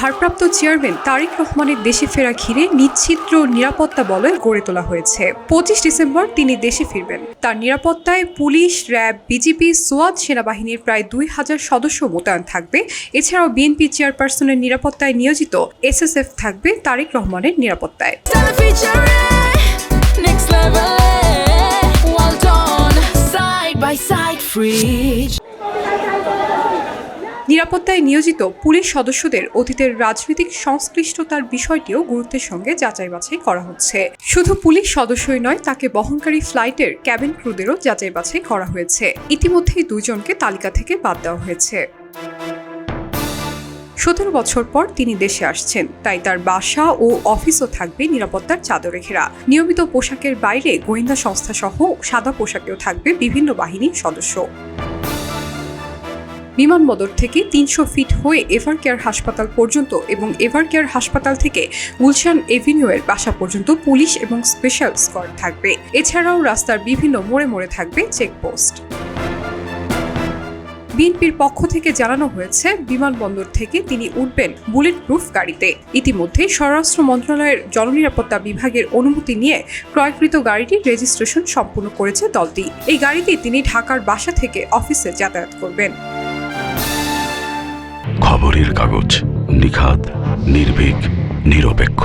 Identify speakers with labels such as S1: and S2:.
S1: ভারপ্রাপ্ত চেয়ারম্যান তারেক রহমানের দেশে ফেরা ঘিরে নিশ্চিদ্র নিরাপত্তা বলয় গড়ে তোলা হয়েছে। 25 ডিসেম্বর তিনি দেশে ফিরবেন। তার নিরাপত্তায় পুলিশ, র্যাব, বিজিবি, সোয়াত সেনাবাহিনীর প্রায় 2000 সদস্য মোতায়েন থাকবে। এছাড়াও বিএনপি চেয়ারপারসনের নিরাপত্তায় নিয়োজিত এসএসএফ থাকবে তারেক রহমানের নিরাপত্তায়। নিরাপত্তায় নিয়োজিত পুলিশ সদস্যদের অতীতের রাজনৈতিক সংশ্লিষ্টতার বিষয়টিও গুরুত্বের সঙ্গে যাচাই বাছাই করা হচ্ছে। শুধু পুলিশ সদস্যই নয়, তাকে বহনকারী ফ্লাইটের ক্যাবিন ক্রুদেরও যাচাই বাছাই করা হয়েছে। ইতিমধ্যেই 2 জনকে তালিকা থেকে বাদ দেওয়া হয়েছে। 17 বছর পর তিনি দেশে আসছেন, তাই তার বাসা ও অফিসও থাকবে নিরাপত্তার চাদরে ঘেরা। নিয়মিত পোশাকের বাইরে গোয়েন্দা সংস্থা সহ সাদা পোশাকেও থাকবে বিভিন্ন বাহিনীর সদস্য। বিমানবন্দর থেকে 300 ফিট হয়ে এভারকেয়ার হাসপাতাল পর্যন্ত এবং এভারকেয়ার হাসপাতাল থেকে গুলশান এভিনিউয়ের বাসা পর্যন্ত পুলিশ এবং স্পেশাল স্কোয়াড থাকবে। এছাড়াও রাস্তার বিভিন্ন মোড়ে মোড়ে থাকবে চেকপোস্ট। বিএনপির পক্ষ থেকে জানানো হয়েছে, বিমানবন্দর থেকে তিনি উঠবেন বুলেট প্রুফ গাড়িতে। ইতিমধ্যে স্বরাষ্ট্র মন্ত্রণালয়ের জননিরাপত্তা বিভাগের অনুমতি নিয়ে ক্রয়কৃত গাড়িটির রেজিস্ট্রেশন সম্পূর্ণ করেছে দলটি। এই গাড়িতে তিনি ঢাকার বাসা থেকে অফিসে যাতায়াত করবেন।
S2: খবরের কাগজ, নিখাত, নির্ভীক, নিরপেক্ষ।